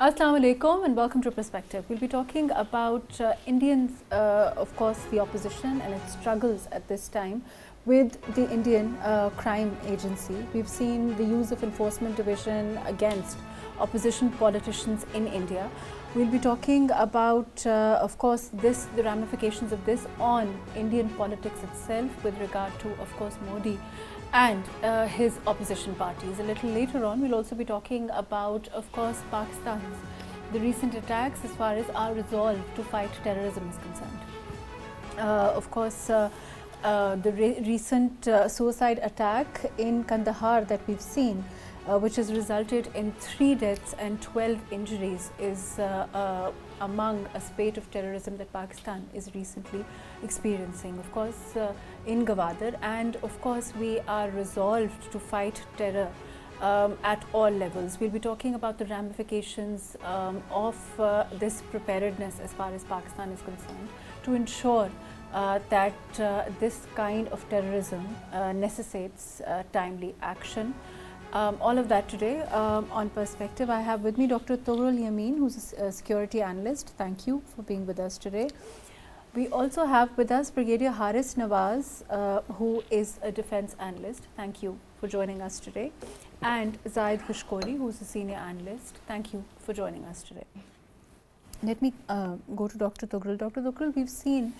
Assalamu alaikum and welcome to Perspective. We'll be talking about Indians, of course, the opposition and its struggles at this time with the Indian crime agency. We've seen the use of enforcement division against opposition politicians in India. We'll be talking about, of course, the ramifications of this on Indian politics itself with regard to, of course, Modi and his opposition parties. A little later on, we'll also be talking about, of course, Pakistan's the recent attacks as far as our resolve to fight terrorism is concerned. Of course, the recent suicide attack in Kandahar that we've seen, which has resulted in 3 deaths and 12 injuries, is among a spate of terrorism that Pakistan is recently experiencing. Of course, in Gwadar, and of course, we are resolved to fight terror at all levels. We'll be talking about the ramifications of this preparedness as far as Pakistan is concerned to ensure that this kind of terrorism necessitates timely action. All of that today on Perspective. I have with me Dr. Tughral Yamin, who's a security analyst. Thank you for being with us today. We also have with us Brigadier Nawaz, who is a defense analyst. Thank you for joining us today. And Zahid Gishkori, who's a senior analyst. Thank you for joining us today. Let me go to Dr. Tughral. Dr. Tughral, we've seen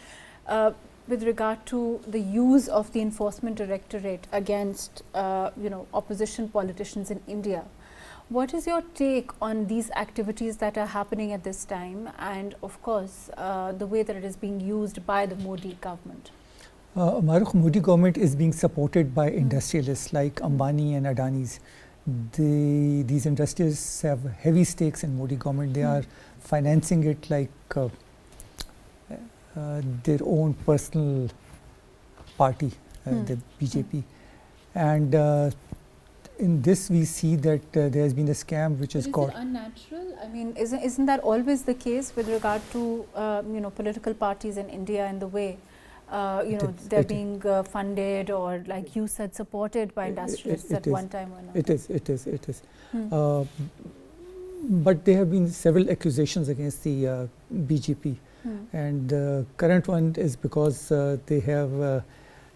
with regard to the use of the Enforcement Directorate against opposition politicians in India. What is your take on these activities that are happening at this time, and of course the way that it is being used by the Modi government? Mahrukh, Modi government is being supported by industrialists like Ambani and Adani's. These industrialists have heavy stakes in Modi government. They are financing it like their own personal party, the BJP. And in this we see that there has been a scam which is called... Is it unnatural? I mean, isn't that always the case with regard to political parties in India and the way they're being funded or, like you said, supported by industrialists at one time or another? It is. But there have been several accusations against the BJP. And the current one is because they have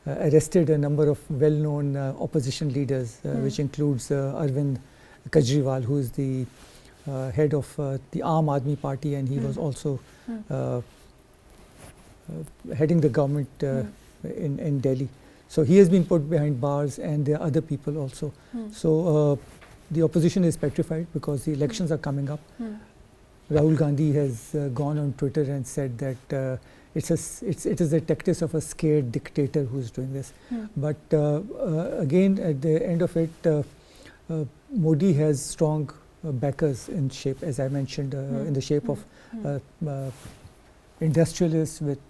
arrested a number of well-known opposition leaders, which includes Arvind Kejriwal, who is the head of the Aam Aadmi Party, and he was also heading the government in Delhi. So he has been put behind bars, and there are other people also. So the opposition is petrified because the elections are coming up. Rahul Gandhi has gone on Twitter and said that it is a tactic of a scared dictator who is doing this. But again, at the end of it, Modi has strong backers in shape, as I mentioned, in the shape of industrialists with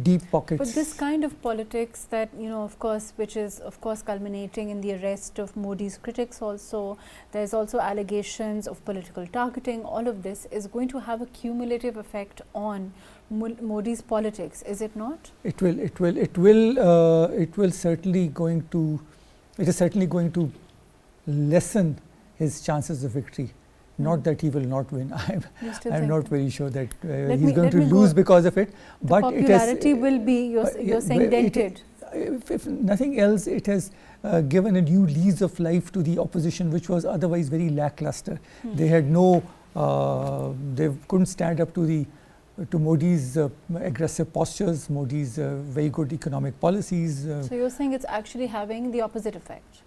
deep pockets. But this kind of politics that, of course, which is, of course, culminating in the arrest of Modi's critics also, there's also allegations of political targeting. All of this is going to have a cumulative effect on Modi's politics, is it not? It is certainly going to lessen his chances of victory. Not that he will not win. I'm not very sure that he's going to lose because of it. But popularity will be, you're saying, dented. If nothing else, it has given a new lease of life to the opposition, which was otherwise very lackluster. They had they couldn't stand up to Modi's aggressive postures, Modi's very good economic policies. So you're saying it's actually having the opposite effect?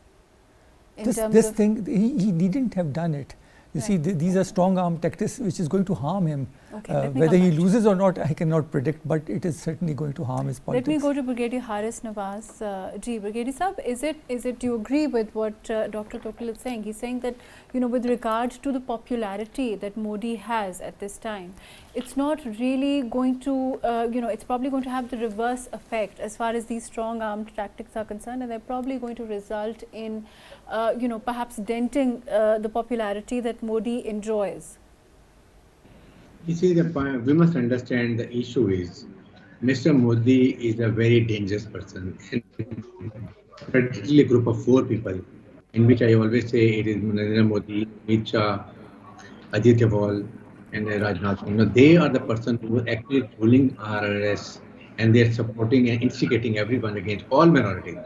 He needn't have done it. You see, these are strong arm tactics which is going to harm him. Okay, whether he loses or not, I cannot predict, but it is certainly going to harm his politics. Let me go to Brigadier Nawaz. Brigadier Sahab, is it, do you agree with what Dr. Tughral is saying? He's saying that, with regard to the popularity that Modi has at this time, it's not really going to, it's probably going to have the reverse effect as far as these strong armed tactics are concerned, and they're probably going to result in, perhaps denting the popularity that Modi enjoys. You see, we must understand the issue is Mr. Modi is a very dangerous person, and particularly a group of 4 people, in which I always say it is Narendra Modi, Amit Shah, Ajit Doval and Rajnath Singh. They are the person who are actually ruling RRS, and they are supporting and instigating everyone against all minorities.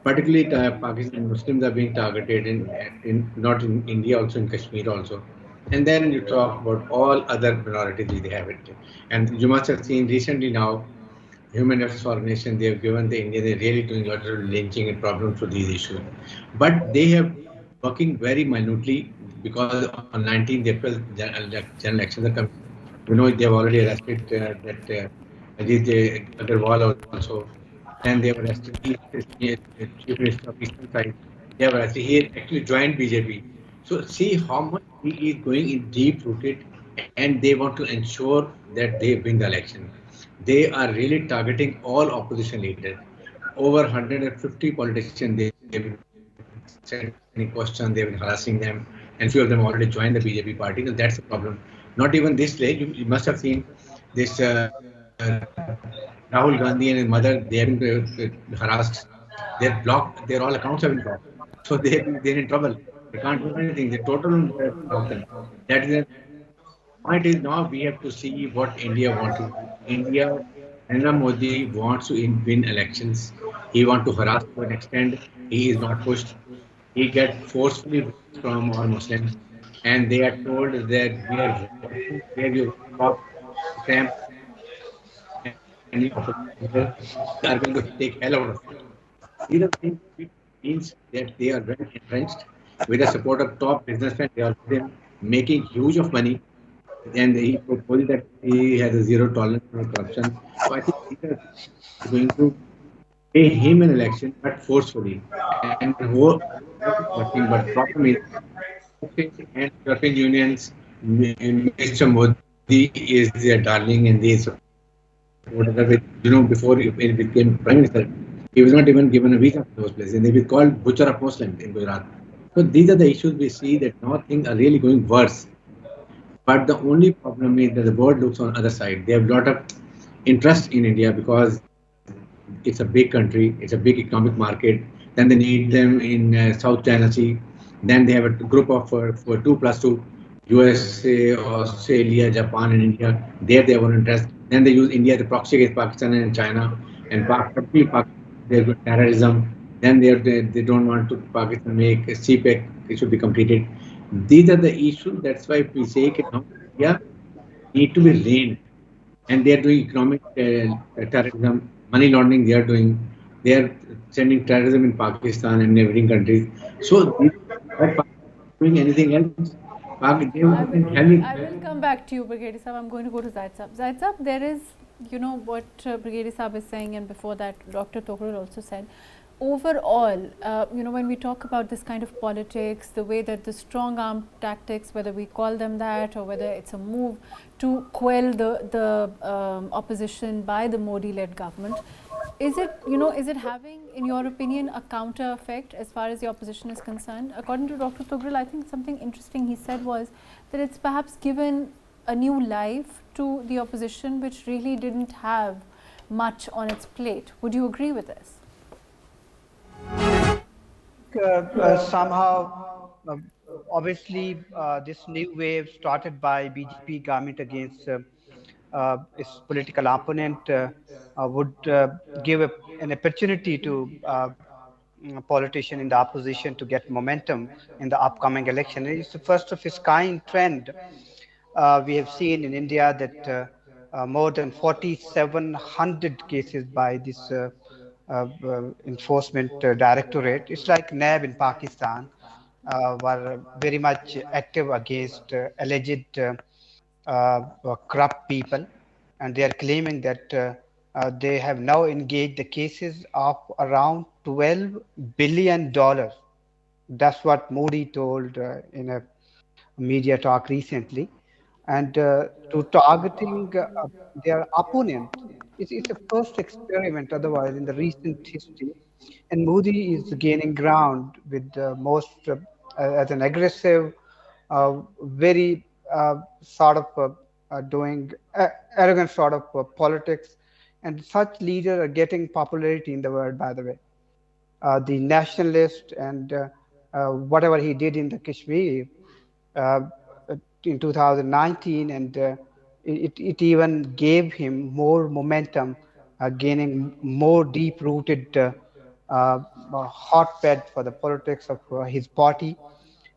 Particularly, Pakistan Muslims are being targeted in not in India, also in Kashmir also. And then you talk about all other minorities they have it. And you must have seen recently now, Human Rights Organization, they have given the India, they're really doing a lot of lynching and problems for these issues. But they have working very minutely because on 19th April, general elections are coming. They have already arrested that Ajit Agarwal also. Then they have arrested Chief Minister of Eastern side. They have arrested. He actually joined BJP. So see how much he is going in deep rooted, and they want to ensure that they win the election. They are really targeting all opposition leaders. Over 150 politicians, they've been sending questions, they've been harassing them, and few of them already joined the BJP party. So that's the problem. Not even this way. You must have seen this Rahul Gandhi and his mother. They have been harassed. They're blocked. Their all accounts have been blocked. So they're in trouble. They can't do anything. They totally blocked them. That is the point. Is now we have to see what India wants to do. India, Narendra Modi wants to win elections. He wants to harass to an extent. He is not pushed. He get forcefully votes from all Muslims, and they are told that we are watching where you stop stamp any opposition leader. We are going to take hell out of you. These are things which means that they are well entrenched with the support of top businessmen. They are with him making huge of money, and he proposed that he has a zero tolerance for corruption. So I think these are going to pay him an election, but forcefully. And what is working, but problem is and European Union's Mr. Modi is their darling, and they support her with, before he became Prime Minister, he was not even given a visa for those places, and they were called butcher of Muslims in Gujarat. So these are the issues we see that now things are really going worse. But the only problem is that the world looks on other side. They have a lot of interest in India because it's a big country, it's a big economic market. Then they need them in South China Sea. Then they have a group of for 2+2, USA, Australia, Japan, and India. There they have an interest. Then they use India as a proxy against Pakistan and China. And they're good terrorism. Then they don't want to Pakistan make a CPEC. It should be completed. These are the issues. That's why we say that now India need to be reined, and they are doing economic terrorism, money laundering. They are sending terrorism in Pakistan and neighboring countries. So why Pakistan doing anything else? They I want to will, have it. I will come back to you, Brigadier Saab. I'm going to go to Zahid Saab. Zahid Saab, there is, what Brigadier Saab is saying, and before that, Dr. Tughral also said. Overall, when we talk about this kind of politics, the way that the strong arm tactics, whether we call them that or whether it's a move to quell the opposition by the Modi-led government, is it having, in your opinion, a counter effect as far as the opposition is concerned? According to Dr. Tughral, I think something interesting he said was that it's perhaps given a new life to the opposition, which really didn't have much on its plate. Would you agree with this? Somehow, obviously, this new wave started by BJP government against its political opponent would give an opportunity to politician in the opposition to get momentum in the upcoming election. It's the first of its kind trend. We have seen in India that more than 4,700 cases by this enforcement directorate. It's like NAB in Pakistan were very much active against alleged corrupt people, and they are claiming that they have now engaged the cases of around $12 billion. That's what Modi told in a media talk recently. And to targeting their opponent, it's a first experiment otherwise in the recent history. And Modi is gaining ground with the most, as an aggressive, very sort of doing arrogant sort of politics. And such leaders are getting popularity in the world, by the way. The nationalist and whatever he did in the Kashmir, in 2019, and it even gave him more momentum, gaining more deep-rooted hotbed for the politics of his party,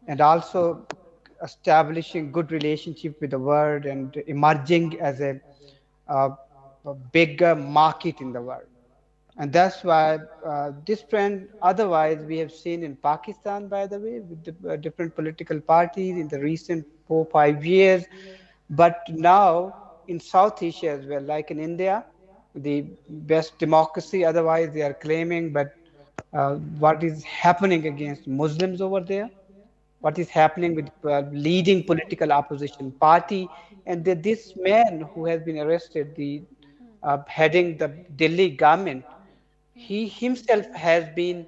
and also establishing good relationship with the world and emerging as uh, a bigger market in the world. And that's why this trend, otherwise, we have seen in Pakistan, by the way, with the different political parties in the recent 4 5 years. But now in South Asia as well, like in India, the best democracy, otherwise, they are claiming, but what is happening against Muslims over there? What is happening with leading political opposition party? And this man who has been arrested, the heading the Delhi government, he himself has been,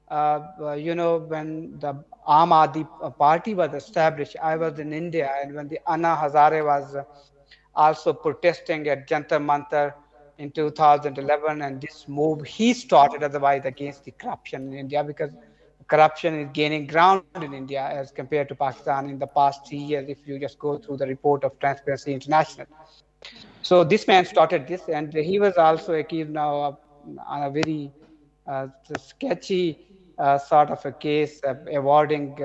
when the Aam Aadmi party was established, I was in India, and when the Anna Hazare was also protesting at Jantar Mantar in 2011, and this move he started, otherwise, against the corruption in India, because corruption is gaining ground in India as compared to Pakistan in the past 3 years, if you just go through the report of Transparency International. So this man started this, and he was also accused now of on a very sketchy sort of a case of awarding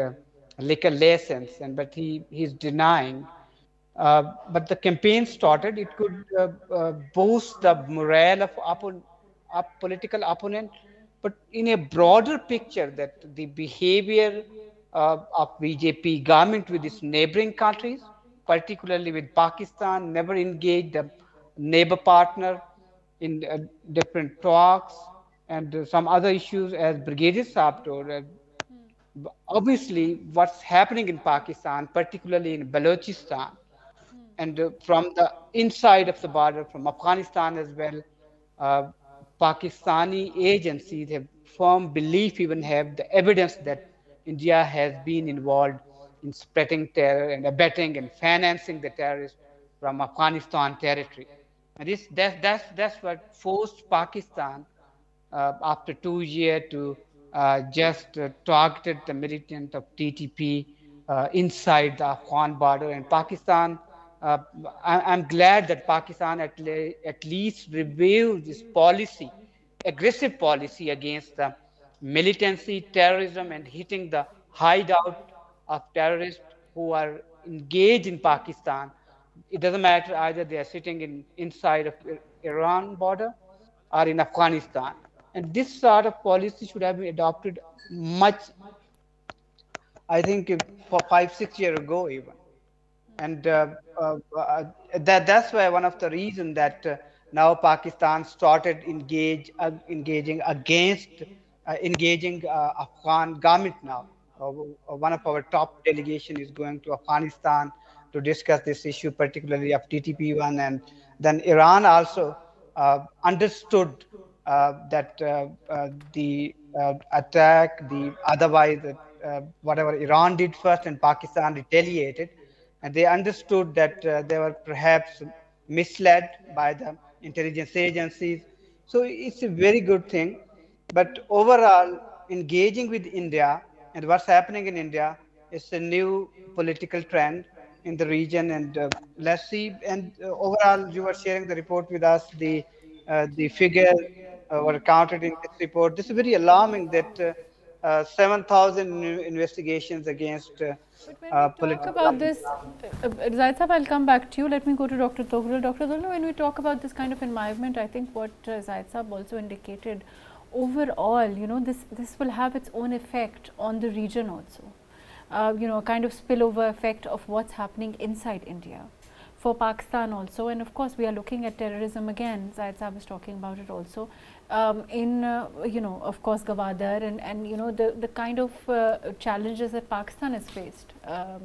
liquor license, and but he's denying. But the campaign started. It could boost the morale of political opponent, but in a broader picture, that the behavior of BJP government with its neighboring countries, particularly with Pakistan, never engaged a neighbor partner in different talks and some other issues, as Brigadier Saab told. Obviously, what's happening in Pakistan, particularly in Balochistan, and from the inside of the border, from Afghanistan as well, uh, Pakistani agencies have firm belief, even have the evidence that India has been involved in spreading terror and abetting and financing the terrorists from Afghanistan territory. And that's what forced Pakistan after 2 years to just targeted the militant of TTP inside the Afghan border. And Pakistan, I'm glad that Pakistan at least revealed this policy, aggressive policy against the militancy, terrorism, and hitting the hideout of terrorists who are engaged in Pakistan. It doesn't matter, either they are sitting inside of Iran border or in Afghanistan. And this sort of policy should have been adopted much, I think, for 5 6 years ago even. And that's why one of the reasons that now Pakistan started engaging against engaging Afghan government now. One of our top delegation is going to Afghanistan to discuss this issue, particularly of TTP1. And then Iran also understood that the attack, the otherwise whatever Iran did first and Pakistan retaliated, and they understood that they were perhaps misled by the intelligence agencies. So it's a very good thing. But overall, engaging with India and what's happening in India is a new political trend in the region, and let's see. And overall, you were sharing the report with us. The figures were counted in this report. This is very alarming that 7,000 investigations against But when we talk political about this, Zahid Saab, I'll come back to you. Let me go to Dr. Tughral. Dr. Tughral, when we talk about this kind of environment, I think what Zahid Saab also indicated, overall, this will have its own effect on the region also. Kind of spillover effect of what's happening inside India. For Pakistan also, and of course we are looking at terrorism again. Zahid Saab was talking about it also. Of course, Gwadar and the kind of challenges that Pakistan has faced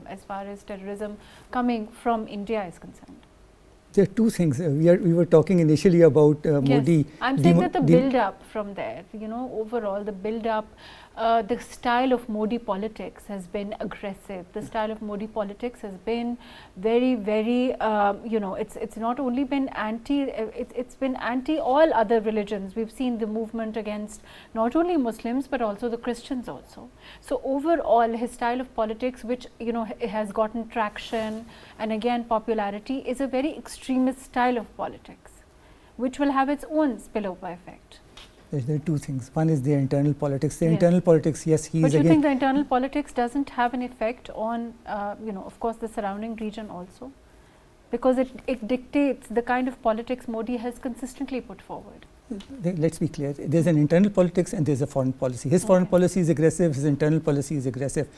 as far as terrorism coming from India is concerned. There are two things. We were talking initially about Modi. I'm saying that the build up from there, overall the build up the style of Modi politics has been aggressive. The style of Modi politics has been very, very, it's not only been it's been anti all other religions. We've seen the movement against not only Muslims but also the Christians also. So overall, his style of politics, which has gotten traction and again popularity, is a very extremist style of politics, which will have its own spillover effect. There are two things. One is the internal politics. The internal politics, yes, he is But you again. think the internal politics doesn't have an effect on, of course, the surrounding region also? Because it dictates the kind of politics Modi has consistently put forward. Let's be clear. There's an internal politics and there's a foreign policy. His foreign policy is aggressive, his internal policy is aggressive.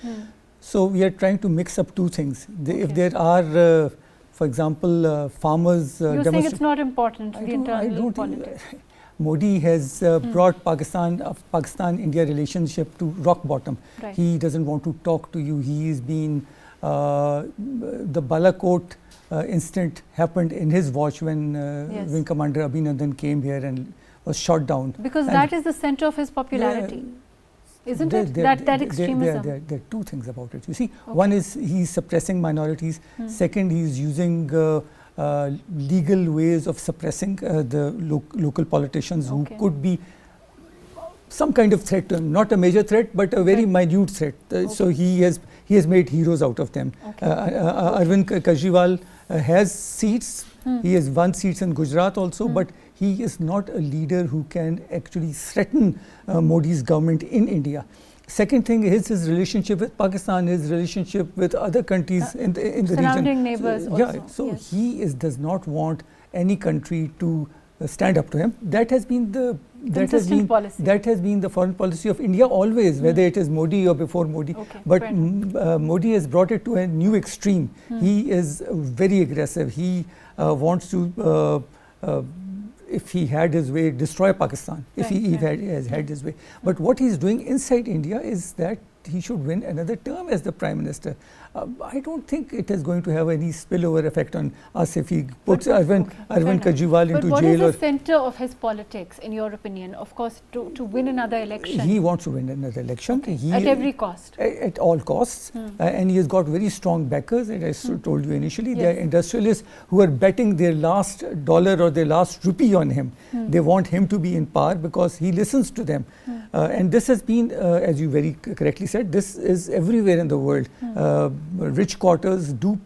So we are trying to mix up two things. If there are, for example, farmers... You're saying it's not important, the internal politics. Modi has brought Pakistan-India relationship to rock bottom. Right. He doesn't want to talk to you. He's been, the Balakot incident happened in his watch when Wing Commander Abhinandan came here and was shot down. Because that is the center of his popularity. Isn't it? That extremism. There are two things about it. You see, one is he's suppressing minorities. Second, he's using legal ways of suppressing the local politicians who could be some kind of threat to him, not a major threat, but a very minute threat. So he has made heroes out of them. Arvind Kejriwal has seats. He has won seats in Gujarat also, but he is not a leader who can actually threaten Modi's government in India. Second thing is his relationship with Pakistan, his relationship with other countries in the region. Surrounding neighbors also. He does not want any country to stand up to him. That has been the foreign policy of India always, whether it is Modi or before Modi. But Modi has brought it to a new extreme. He is very aggressive. He wants to if he had his way, destroy Pakistan, if he has had his way. But what he's doing inside India is that he should win another term as the Prime Minister. I don't think it is going to have any spillover effect on us if he puts Arvind Kejriwal into jail. But what is the center of his politics, in your opinion? Of course, to win another election. He wants to win another election. At every cost. At all costs. And he has got very strong backers. And I told you initially, they are industrialists who are betting their last dollar or their last rupee on him. They want him to be in power because he listens to them. And this has been, as you very correctly said, this is everywhere in the world. Rich quarters do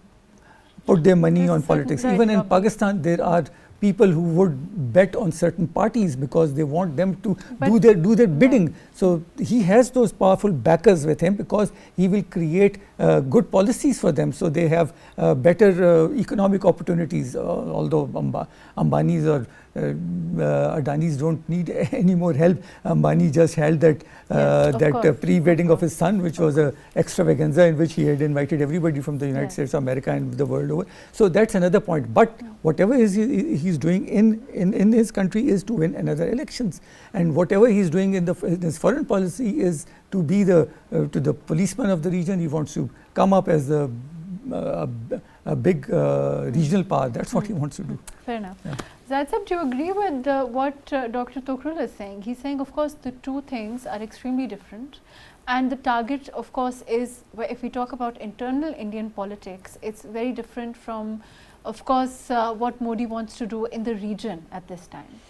put their money on politics. Even in Pakistan, there are people who would bet on certain parties because they want them to do their bidding. So he has those powerful backers with him because he will create good policies for them. So they have better economic opportunities. Although Ambani's or Adani's don't need any more help. Ambani just held that pre-wedding of his son, which was an extravaganza in which he had invited everybody from the United States of America and the world over. So that's another point. But whatever he's doing in his country is to win another elections. And whatever he's doing in his foreign policy is to be to the policeman of the region. He wants to come up as a big regional power. That's what he wants to do. Fair enough. Zahid Sahib, do you agree with what Dr. Tughral is saying? He's saying, of course, the two things are extremely different. And the target, of course, is, if we talk about internal Indian politics, it's very different from, of course, what Modi wants to do in the region at this time.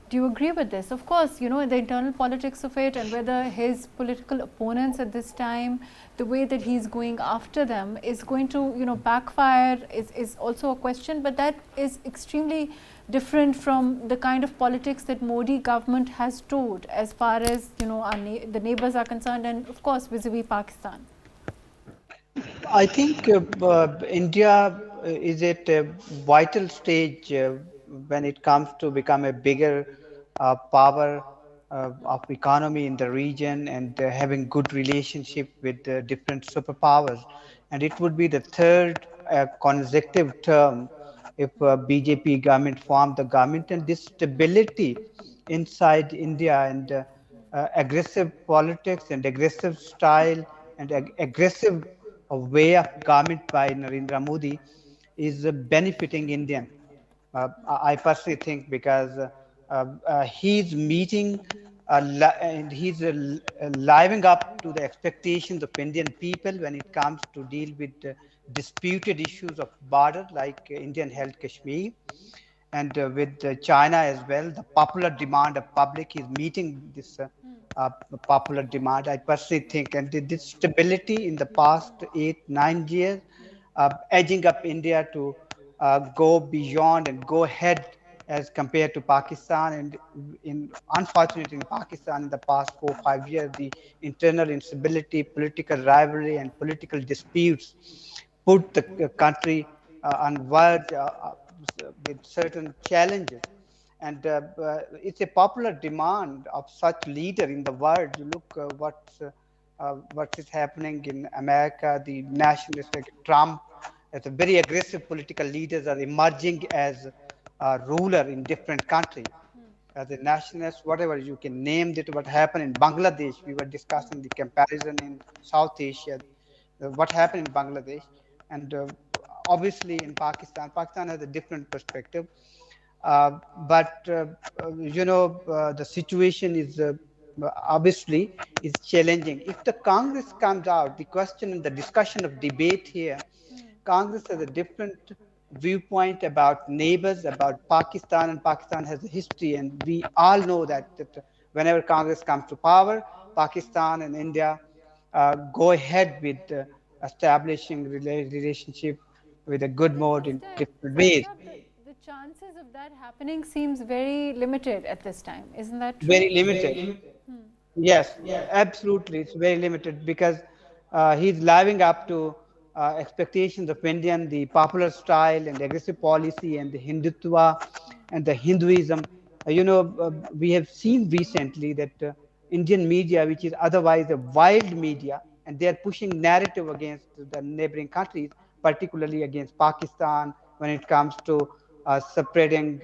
Do you agree with this? Of course, the internal politics of it and whether his political opponents at this time, the way that he's going after them is going to, backfire is also a question, but that is extremely different from the kind of politics that Modi government has stored as far as, the neighbors are concerned and of course vis-a-vis Pakistan. I think India is at a vital stage when it comes to become a bigger power of economy in the region and having good relationship with different superpowers. And it would be the third consecutive term if BJP government formed the government, and this stability inside India and aggressive politics and aggressive style and aggressive way of government by Narendra Modi is benefiting Indian. I personally think because he's meeting and he's living up to the expectations of Indian people when it comes to deal with disputed issues of border like Indian held Kashmir, and with China as well. The popular demand of public is meeting this uh, popular demand, I personally think. And this stability in the past 8, 9 years, edging up India to go beyond and go ahead as compared to Pakistan. And unfortunately, in Pakistan, in the past 4, 5 years, the internal instability, political rivalry, and political disputes put the country on verge with certain challenges. And it's a popular demand of such leader in the world. You look what is happening in America. The nationalists like Trump, as a very aggressive political leaders, are emerging as a ruler in different countries. As a nationalist, whatever you can name it, what happened in Bangladesh. We were discussing the comparison in South Asia, what happened in Bangladesh, and obviously in Pakistan. Pakistan has a different perspective. But the situation is obviously is challenging. If the Congress comes out, the question and the discussion of debate here, Congress has a different viewpoint about neighbors, about Pakistan, and Pakistan has a history, and we all know that whenever Congress comes to power, Pakistan and India go ahead with establishing relationship with a good mode in different ways. The chances of that happening seems very limited at this time. Isn't that true? Very limited. Yes, absolutely. It's very limited because he's living up to expectations of Indian, the popular style and aggressive policy and the Hindutva and the Hinduism. We have seen recently that Indian media, which is otherwise a wild media, and they are pushing narrative against the neighboring countries, particularly against Pakistan when it comes to spreading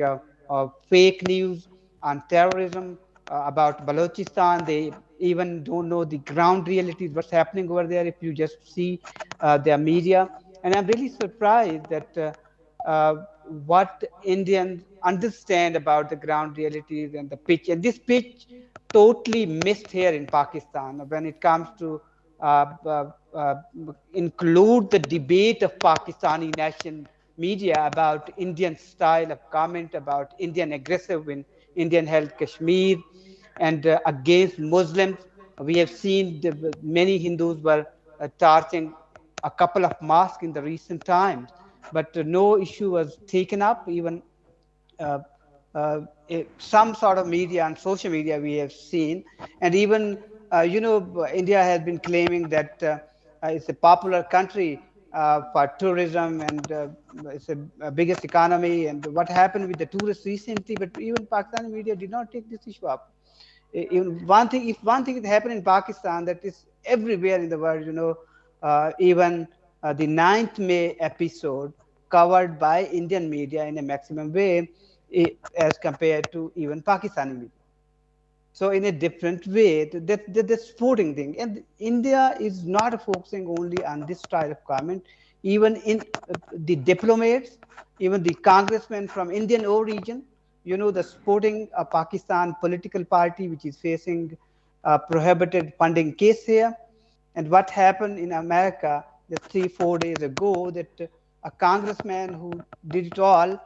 fake news on terrorism about Balochistan. They even don't know the ground realities, what's happening over there if you just see their media. And I'm really surprised that what Indians understand about the ground realities and the pitch. And this pitch totally missed here in Pakistan when it comes to include the debate of Pakistani national media about Indian style of comment, about Indian aggressive in Indian held Kashmir, and against Muslims. We have seen many Hindus were torching a couple of mosques in the recent times, but no issue was taken up. Even uh, some sort of media and social media we have seen, and even India has been claiming that it's a popular country for tourism, and it's the biggest economy. And what happened with the tourists recently? But even Pakistani media did not take this issue up. If one thing is happening in Pakistan, that is everywhere in the world. Even the 9th May episode covered by Indian media in a maximum way, as compared to even Pakistani media. So in a different way, the sporting thing. And India is not focusing only on this style of comment. Even in the diplomats, even the congressmen from Indian origin, the supporting Pakistan political party, which is facing prohibited funding case here. And what happened in America just 3-4 days ago, that a congressman who did it all,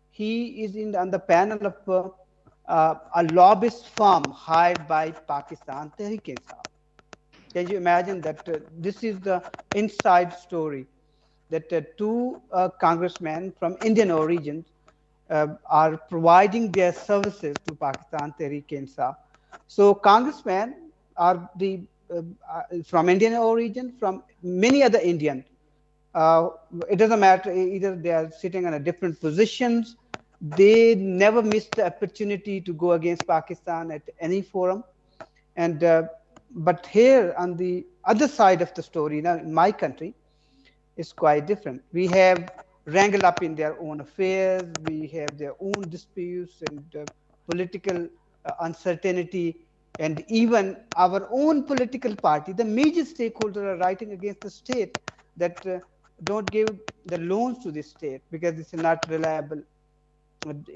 he is on the panel of a lobbyist firm hired by Pakistan Tehreek-e-Insaf. Can you imagine that this is the inside story, that two congressmen from Indian origins are providing their services to Pakistan Tehreek-e-Insaf. So congressmen are from Indian origin, from many other Indians. It doesn't matter, either they are sitting on a different positions. They never missed the opportunity to go against Pakistan at any forum. And but here on the other side of the story, now in my country, is quite different. We have wrangled up in their own affairs. We have their own disputes and political uncertainty. And even our own political party, the major stakeholders are writing against the state that don't give the loans to the state because it's not reliable.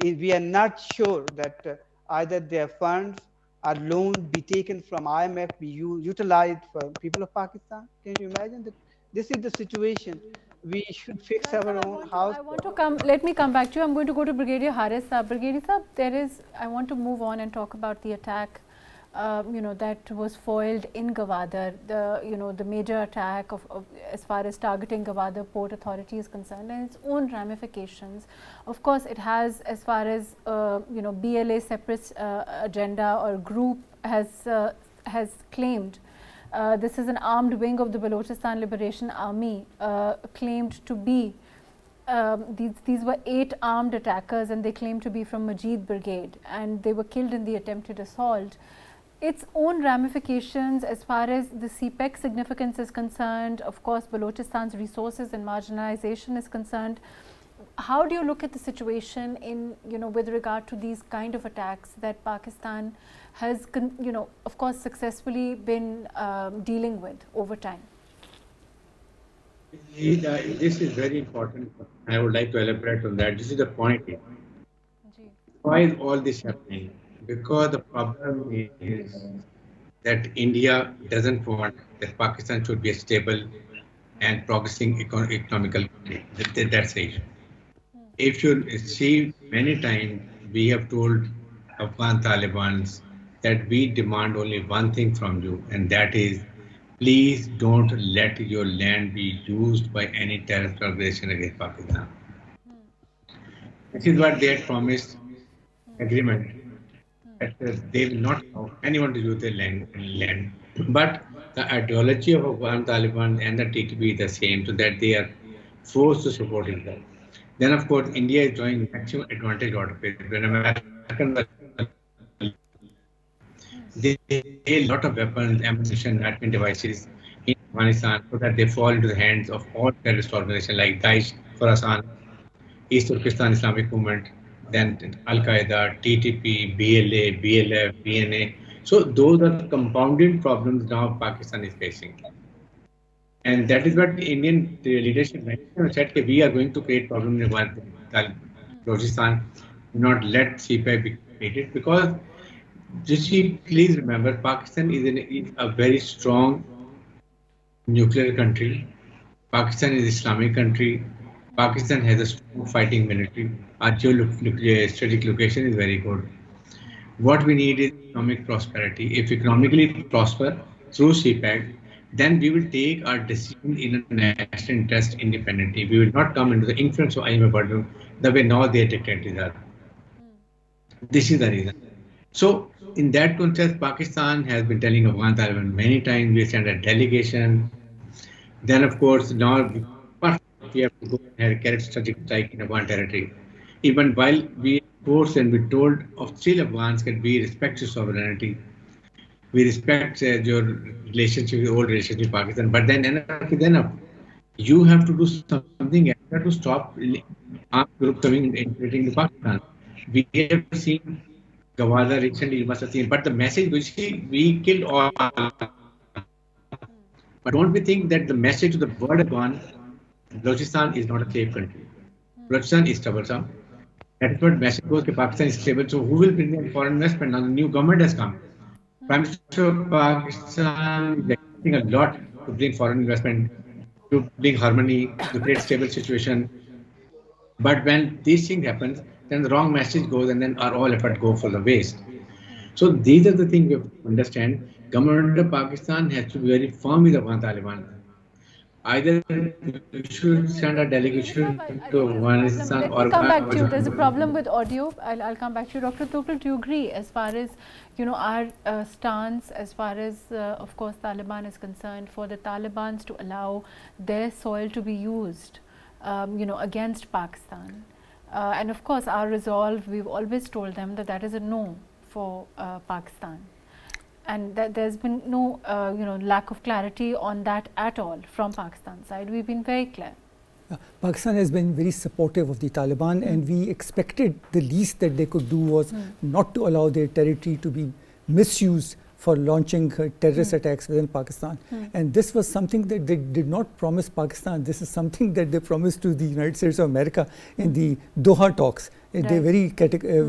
We are not sure that either their funds a loan be taken from IMF, be utilized for people of Pakistan? Can you imagine that this is the situation? We should fix our own house. I want to come. Let me come back to you. I'm going to go to Brigadier Haris. Brigadier Saab, I want to move on and talk about the attack. That was foiled in Gwadar, the major attack as far as targeting Gwadar Port Authority is concerned, and its own ramifications. Of course, it has, as far as BLA separate agenda or group has claimed. This is an armed wing of the Balochistan Liberation Army, claimed to be. These were 8 armed attackers, and they claimed to be from Majid Brigade, and they were killed in the attempted assault. Its own ramifications as far as the CPEC significance is concerned, of course Balochistan's resources and marginalization is concerned. How do you look at the situation in, with regard to these kind of attacks that Pakistan has, of course successfully been dealing with over time? This is very important. I would like to elaborate on that. This is the point. Why is all this happening? Because the problem is that India doesn't want that Pakistan should be a stable and progressing economical country. That's the issue. If you see, many times we have told Afghan Talibans that we demand only one thing from you, and that is, please don't let your land be used by any terrorist organization against Pakistan. This is what they had promised agreement. That they will not allow anyone to use their land. But the ideology of Afghan Taliban and the TTP is the same, so that they are forced to support Israel. Then, of course, India is drawing maximum advantage out of it. When Americans they a lot of weapons, ammunition, weapon devices in Afghanistan, so that they fall into the hands of all terrorist organizations like Daesh, Khorasan, East Turkestan Islamic Movement, then Al-Qaeda, TTP, BLA, BLF, BNA. So those are compounded problems now Pakistan is facing. And that is what the Indian leadership said, that we are going to create problems in Balochistan, not let CPI be created, because please remember, Pakistan is a very strong nuclear country. Pakistan is an Islamic country. Pakistan has a strong fighting military. Our geostrategic location is very good. What we need is economic prosperity. If economically prosper through CPEC, then we will take our decision in a national interest independently. We will not come into the influence of IMF the way now they dictate it. This is the reason. So, in that context, Pakistan has been telling Afghan Taliban many times, we send a delegation. Then, of course, now we have to go and carry strategic strike in Afghan territory. Even while we force and we told of still Afghans that we respect your sovereignty, we respect your relationship, old relationship with Pakistan, but then enough is enough. You have to do something extra to stop armed group coming and infiltrating Pakistan. We have seen Gwadar recently, you must have seen, but the message which we killed all. But don't we think that the message to the world has gone, Balochistan is not a safe country. Balochistan is troublesome. That is what message goes, that Pakistan is stable. So who will bring in foreign investment? Now the new government has come. Prime Minister of Pakistan is expecting a lot to bring foreign investment, to bring harmony, to create stable situation. But when these things happen, then the wrong message goes, and then our all effort go for the waste. So these are the things we have to understand. Government of Pakistan has to be very firm with Afghan Taliban. Either we should send a delegation to Afghanistan or... come back to you. There's a problem with audio. I'll come back to you. Dr. Tughral, do you agree as far as, our stance as far as, of course, Taliban is concerned, for the Talibans to allow their soil to be used, against Pakistan? And of course, our resolve, we've always told them that is a no for Pakistan. And that there's been no, lack of clarity on that at all from Pakistan's side. We've been very clear. Pakistan has been very supportive of the Taliban, and we expected the least that they could do was not to allow their territory to be misused for launching terrorist attacks within Pakistan. And this was something that they did not promise Pakistan. This is something that they promised to the United States of America in the Doha talks. They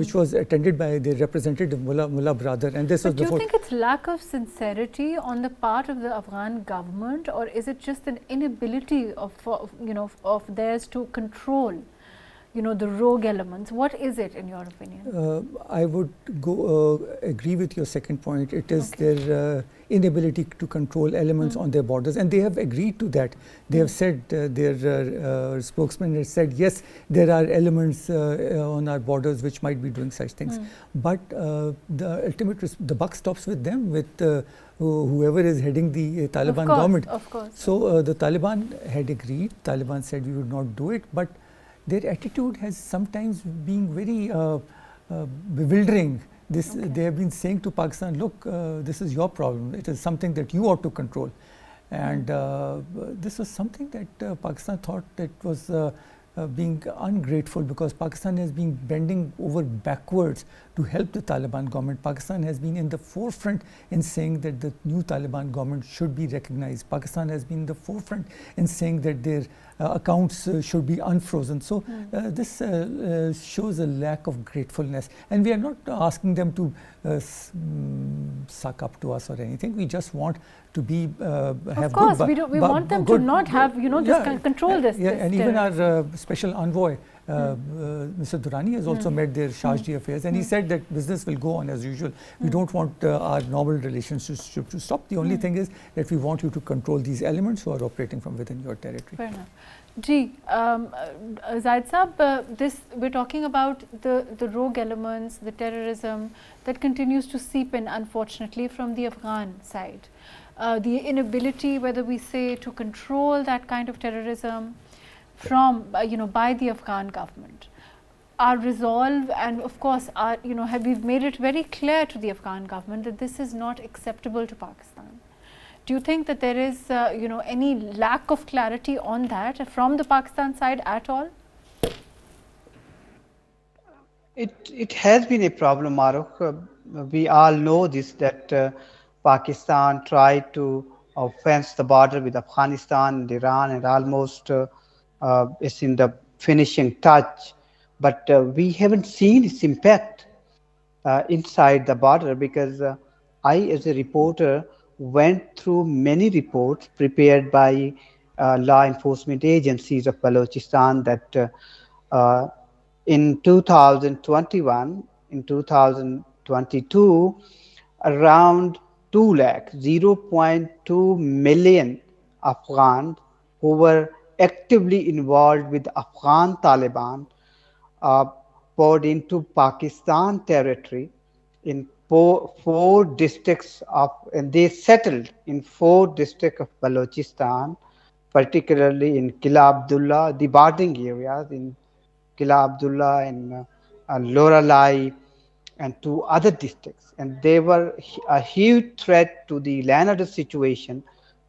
which was attended by the representative Mullah Brother, and this was But do before. you think it's lack of sincerity on the part of the Afghan government, or is it just an inability of theirs to control, the rogue elements? What is it, in your opinion? I would agree with your second point. It is their inability to control elements on their borders, and they have agreed to that. They have said, their spokesman has said, yes, there are elements on our borders which might be doing such things. But the buck stops with them, with whoever is heading the Taliban government. Of course. So the Taliban had agreed. Taliban said we would not do it, but their attitude has sometimes been very bewildering. They have been saying to Pakistan, look, this is your problem. It is something that you ought to control. And this was something that Pakistan thought that was being ungrateful, because Pakistan has been bending over backwards to help the Taliban government. Pakistan has been in the forefront in saying that the new Taliban government should be recognized. Pakistan has been in the forefront in saying that their accounts should be unfrozen. So this shows a lack of gratefulness. And we are not asking them to suck up to us or anything. We just want to be have of course, good, we want them to not have, just control this. And even our special envoy, Mr. Durrani, has also met their Shahji affairs, and he said that business will go on as usual. We don't want our normal relations to stop. The only thing is that we want you to control these elements who are operating from within your territory. Fair enough. Zahid Saab, we're talking about the rogue elements, the terrorism that continues to seep in, unfortunately, from the Afghan side. The inability, whether we say, to control that kind of terrorism from, by the Afghan government. Our resolve, and of course, we've made it very clear to the Afghan government that this is not acceptable to Pakistan. Do you think that there is, any lack of clarity on that from the Pakistan side at all? It has been a problem, Mahrukh. We all know this, that Pakistan tried to fence the border with Afghanistan and Iran, and almost it's in the finishing touch. But we haven't seen its impact inside the border, because I, as a reporter, went through many reports prepared by law enforcement agencies of Balochistan that in 2021, in 2022, around 0.2 million Afghans who were actively involved with Afghan Taliban poured into Pakistan territory in four districts and they settled in 4 districts of Balochistan, particularly in Qila Abdullah, the bordering areas in Qila Abdullah and Loralai, and 2 other districts. And they were a huge threat to the land order situation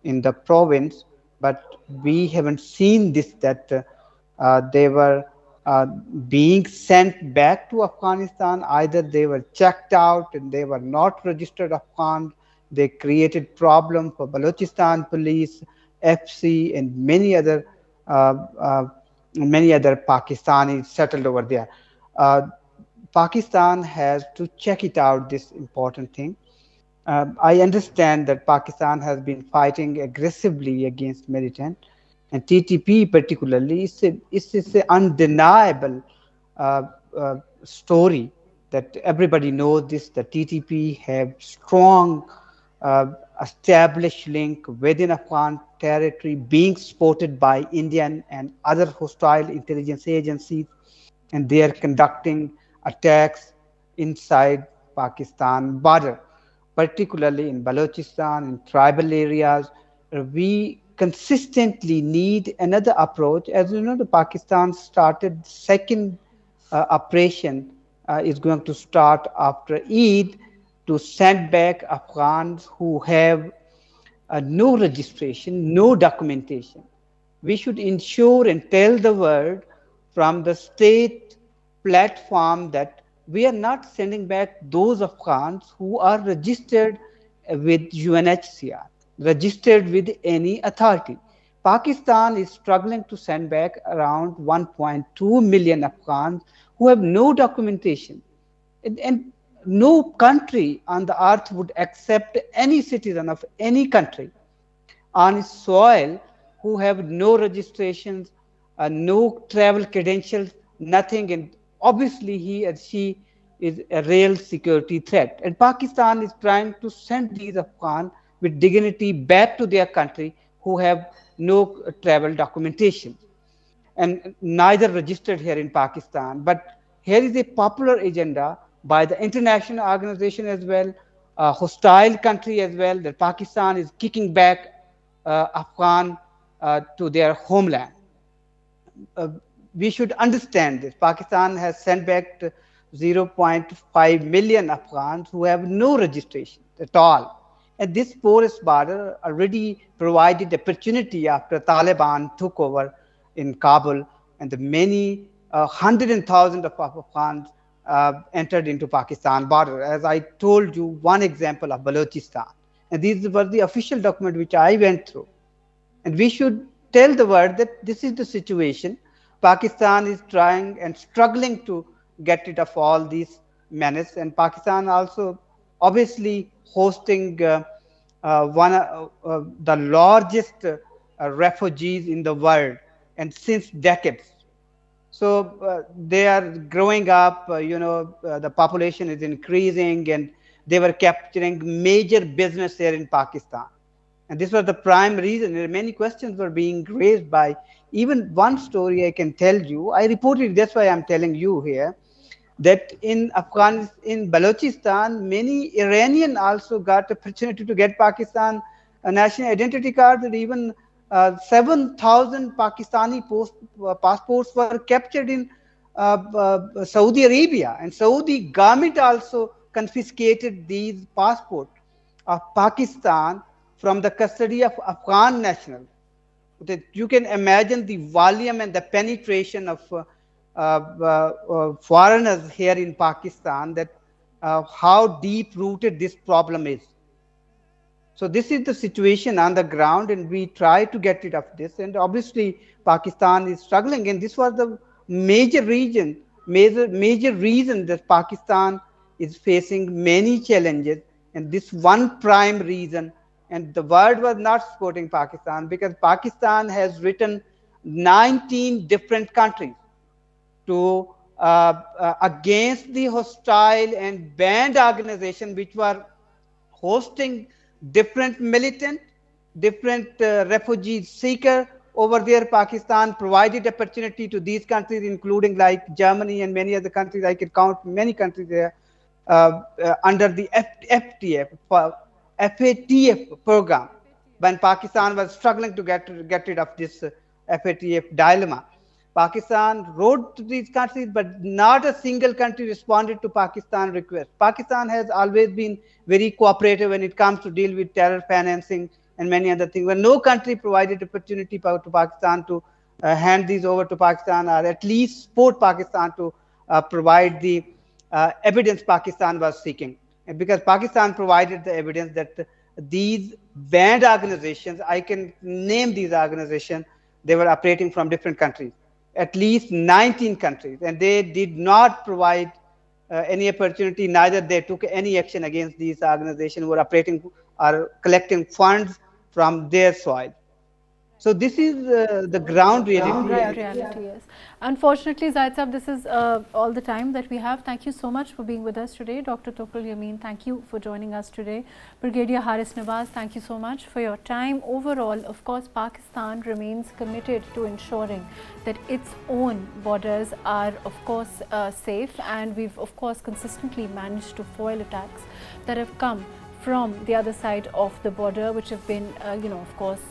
in the province, but we haven't seen this, that they were being sent back to Afghanistan. Either they were checked out and they were not registered Afghan. They created problem for Balochistan police, FC, and many other Pakistanis settled over there. Pakistan has to check it out, this important thing. I understand that Pakistan has been fighting aggressively against militant, and TTP particularly is an undeniable story that everybody knows this, that TTP have strong established link within Afghan territory, being supported by Indian and other hostile intelligence agencies, and they are conducting attacks inside Pakistan border, particularly in Balochistan, in tribal areas. We consistently need another approach. As you know, the Pakistan started second operation is going to start after Eid to send back Afghans who have no registration, no documentation. We should ensure and tell the world from the state platform that we are not sending back those Afghans who are registered with UNHCR, registered with any authority. Pakistan is struggling to send back around 1.2 million Afghans who have no documentation. And no country on the earth would accept any citizen of any country on its soil who have no registrations, no travel credentials, nothing. And obviously, he or she is a real security threat. And Pakistan is trying to send these Afghans with dignity back to their country who have no travel documentation and neither registered here in Pakistan. But here is a popular agenda by the international organization as well, a hostile country as well, that Pakistan is kicking back Afghan to their homeland. Uh, we should understand this. Pakistan has sent back 0.5 million Afghans who have no registration at all. And this porous border already provided opportunity after Taliban took over in Kabul, and the many hundreds and thousands of Afghans entered into Pakistan border. As I told you, one example of Balochistan. And these were the official documents which I went through. And we should tell the world that this is the situation. Pakistan is trying and struggling to get rid of all these menace, and Pakistan also obviously hosting the largest refugees in the world, and since decades. So they are growing up, the population is increasing, and they were capturing major business here in Pakistan. And this was the prime reason. Many questions were being raised by even one story I can tell you. I reported, that's why I'm telling you here, that in Afghanistan, in Balochistan, many Iranian also got the opportunity to get Pakistan a national identity card, and even 7,000 Pakistani passports were captured in Saudi Arabia, and Saudi government also confiscated these passports of Pakistan from the custody of Afghan nationals. You can imagine the volume and the penetration of foreigners here in Pakistan, that how deep rooted this problem is. So this is the situation on the ground, and we try to get rid of this. And obviously, Pakistan is struggling, and this was the major reason that Pakistan is facing many challenges. And this one prime reason, and the world was not supporting Pakistan, because Pakistan has written 19 different countries to against the hostile and banned organization which were hosting different militant, different refugee seeker over there. Pakistan provided opportunity to these countries, including like Germany and many other countries. I could count many countries there under the FATF program, when Pakistan was struggling to get rid of this FATF dilemma. Pakistan wrote to these countries, but not a single country responded to Pakistan's request. Pakistan has always been very cooperative when it comes to deal with terror financing and many other things. When no country provided opportunity to Pakistan to hand these over to Pakistan, or at least support Pakistan to provide the evidence Pakistan was seeking. And because Pakistan provided the evidence that these banned organizations, I can name these organizations, they were operating from different countries, at least 19 countries, and they did not provide any opportunity, neither they took any action against these organizations who were operating or collecting funds from their soil. So this is the ground reality. Yes. Unfortunately, Zahid Saab, this is all the time that we have. Thank you so much for being with us today. Dr. Tughral Yamin, thank you for joining us today. Brigadier Haris Nawaz, thank you so much for your time. Overall, of course, Pakistan remains committed to ensuring that its own borders are, of course, safe, and we've, of course, consistently managed to foil attacks that have come from the other side of the border, which have been, of course,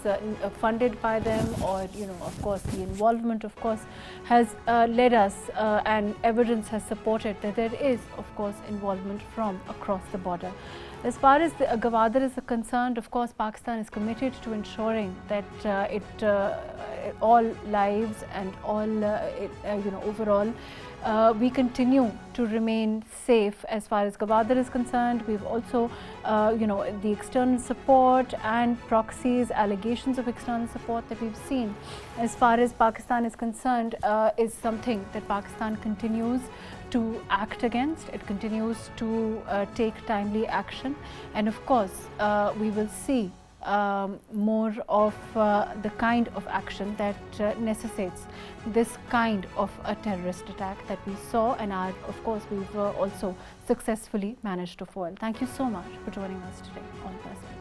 funded by them, or, of course, the involvement, of course, has led us and evidence has supported that there is, of course, involvement from across the border. As far as the GADA is concerned, of course, Pakistan is committed to ensuring that all lives and all, overall, we continue to remain safe as far as GADA is concerned. We've also, the external support and proxies, allegations of external support that we've seen as far as Pakistan is concerned is something that Pakistan continues to act against. It continues to take timely action, and of course we will see more of the kind of action that necessitates this kind of a terrorist attack that we saw, and of course we've also successfully managed to foil. Thank you so much for joining us today on Perspective.